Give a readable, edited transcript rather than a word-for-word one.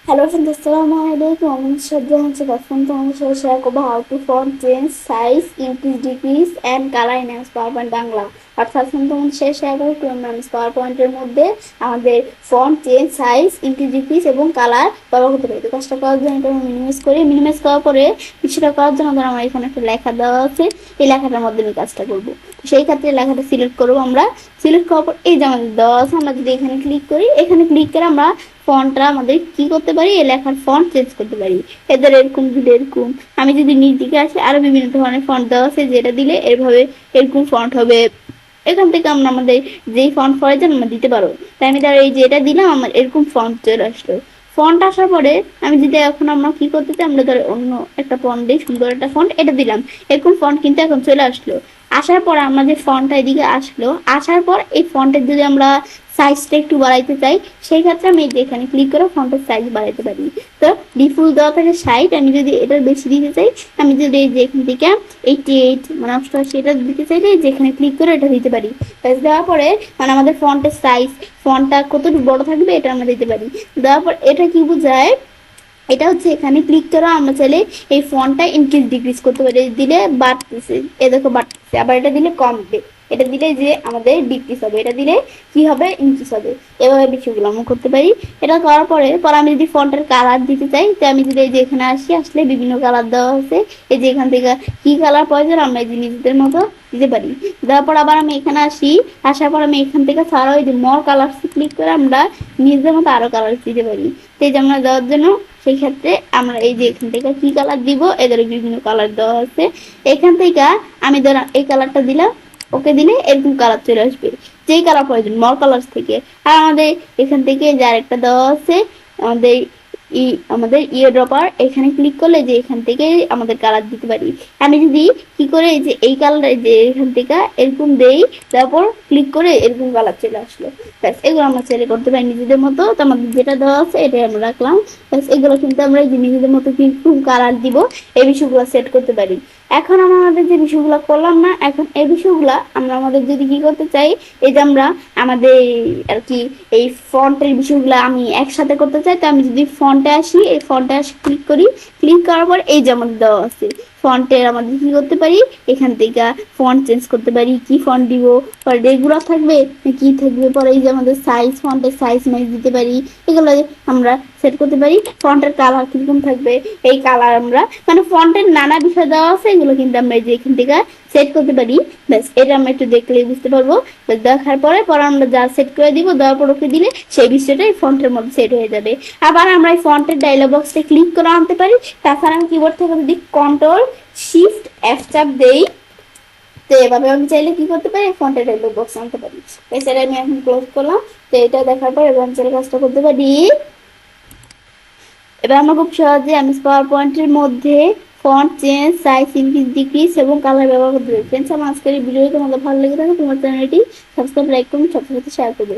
Hello friends, Assalamualaikum. Shraddha and Shraddha তোমাদের সাথে share করবো how to font change size, increase, decrease and color in MS PowerPoint Bangla. অর্থাৎ তোমাদের সাথে share করবো MS PowerPoint এর মধ্যে আমাদের font change, size, increase, decrease এবং কালার ব্যবহার করতে পারি। তো কাজটা করার জন্য এটা মিনিমাইজ করার পরে কিছুটা করার জন্য ধর আমার এখানে একটা লেখা দেওয়া আছে, এই লেখাটার মধ্যে আমি কাজটা করবো। সেই ক্ষেত্রে লেখাটা সিলেক্ট করবো আমরা। সিলেক্ট করার পর এই যে আমাদের দেওয়া আছে, আমরা যদি এখানে ক্লিক করি, এখানে ক্লিক করে আমরা ফন্টটা আমাদের কি করতে পারি, এই লেখার ফন্ট চেঞ্জ করতে পারি। এদের এরকম দিলে এরকম, আমি যদি নিচ দিকে আসি আরো বিভিন্ন ধরনের ফন্ট দেওয়া আছে, যেটা দিলে এভাবে এরকম ফন্ট হবে। এখান থেকে আমরা আমাদের যেই ফন্ট প্রয়োজন আমরা দিতে পারো। তাই আমি ধর এই যে এটা দিলাম, আমার এরকম ফন্ট চলে আসলো। ফন্ট আসার পরে আমি যদি এখন আমরা কি করতে চাই, আমরা ধর অন্য একটা ফন্ট দিই, সুন্দর একটা ফন্ট এটা দিলাম, এরকম ফন্ট কিন্তু এখন চলে আসলো। আসার পর আমরা যে ফন্টটা এদিকে আসলো, আসার পর এই ফন্টের যদি আমরা সাইজটা একটু বাড়াইতে চাই, সেই ক্ষেত্রে আমি এখানে ক্লিক করে ফন্টের সাইজ বাড়াইতে পারি। তো ডিফল্ট দেওয়া থাকে 60, আমি যদি এটার বেশি দিতে চাই, আমি যদি এই যে এখান থেকে 88 মানে 88 এটা দিতে চাইলে যেখানে ক্লিক করে এটা দিতে পারি। দেওয়ার পরে মানে আমাদের ফন্টের সাইজ, ফন্টটা কতটুকু বড় থাকবে এটা আমরা দিতে পারি। দেওয়ার পর এটা কি বোঝায়, এটা হচ্ছে এখানে ক্লিক করা আমরা চাইলে এই ফন্টটা ইনক্রিজ ডিক্রিজ করতে পারি। দিলে বাড়তেছে, এ দেখো বাড়তেছে, আবার এটা দিলে কমবে, এটা দিলে যে আমাদের ডিক্রিজ হবে, এটা দিলে কি হবে, ইনক্রিজ হবে। এভাবে বিষয়গুলো আমরা করতে পারি। এটা করার পরে আমি যদি ফন্টের কালার দিতে চাই, তো আমি যদি এই যে এখানে আসলে বিভিন্ন কালার দেওয়া আছে, এই যে এখান থেকে কি কালার প্রয়োজন আমরা এই যে নিজেদের মতো দিতে পারি। দেওয়ার পর আবার আমি এখানে আসার পর আমি এখান থেকে ছাড়াও এই যে মোর কালার ক্লিক করে আমরা নিজেদের মতো আরো কালার দিতে পারি। তো এই যে আমরা দেওয়ার জন্য সেই ক্ষেত্রে আমরা এই যে এখান থেকে কি কালার দিব, এদের বিভিন্ন কালার দেওয়া আছে। এখান থেকে আমি ধর এই কালারটা দিলাম, ওকে দিলে এরকম কালার চলে আসবে, যেই কালার প্রয়োজন মোর কালার থেকে। আর আমাদের এখান থেকে যে আরেকটা দেওয়া আছে, আমাদের আমাদের ড্রপার, এখানে ক্লিক করলে যে এখান থেকে আমাদের কালার দিতে পারি। আমি যদি কি করে এই যে এই কালার যে এখান থেকে এরকম দেই, তারপর ক্লিক করে এরকম কালার চলে আসলো। ব্যাস, এগুলো আমরা সেট করতে পারি নিজেদের মতো। তো আমাদের যেটা দেওয়া আছে এটাই আমরা রাখলাম। ব্যাস, এগুলো কিন্তু আমরা এই যে নিজেদের মতো কিরকম কালার দিব এই বিষয়গুলো সেট করতে পারি। এখন আমরা আমাদের যে বিষয়গুলো করলাম না, এখন এই বিষয়গুলা আমরা আমাদের যদি কি করতে চাই, এই যে আমরা আমাদের আর কি এই ফন্টের বিষয়গুলো আমি একসাথে করতে চাই, তো আমি যদি ফন্টে আসি, এই ফন্টে আসি ক্লিক করি, ক্লিক করার পর এই যে আমাদের দেওয়া আছে ফন্টের, আমাদের কি করতে পারি, এখান থেকে ফন্ট চেঞ্জ করতে পারি। কি ফন্ট দিব, পরে রেগুলার থাকবে কি থাকবে, পরে এই যে আমাদের সাইজ, ফন্টের সাইজ ম্যাচ দিতে পারি। এগুলো আমরা সেট করতে পারি। ফন্টের কালার কিরকম থাকবে, এই কালার আমরা মানে ফন্টের নানা বিষয় দেওয়া আছে, এগুলো কিন্তু আমরা এই যে এখান থেকে সেট করতে পারি। ব্যাস, এটা আমরা একটু দেখলেই বুঝতে পারবো। দেখার পরে আমরা যা সেট করে দিব, দেওয়ার পর ওকে দিলে সেই বিষয়টা এই ফন্টের মধ্যে সেট হয়ে যাবে। আবার আমরা এই ফন্টের ডায়লগ বক্সটা ক্লিক করে আনতে পারি। তাছাড়া আমি কিবোর্ড থেকে যদি কন্ট্রোল শিফট এফ চাপ দেই, তো এভাবে আমি চাইলে কি করতে পারি, ফন্টের ডায়লগ বক্স আনতে পারি। এছাড়া আমি এখন ক্লোজ করলাম। তো এটা দেখার পর এবার আমি চাইলে কাজটা করতে পারি। এবার আমরা খুব সহজে এমএস পাওয়ার পয়েন্টের মধ্যে font change, size, increase, decrease এবং কালার ব্যবহার করতে পারি। ফ্রেন্ডস, আমার আজকের এই ভিডিওটি তোমাদের ভালো লেগে থাকে, তোমার চ্যানেলটি সাবস্ক্রাইব, লাইক করুন, সবার সাথে শেয়ার করবে।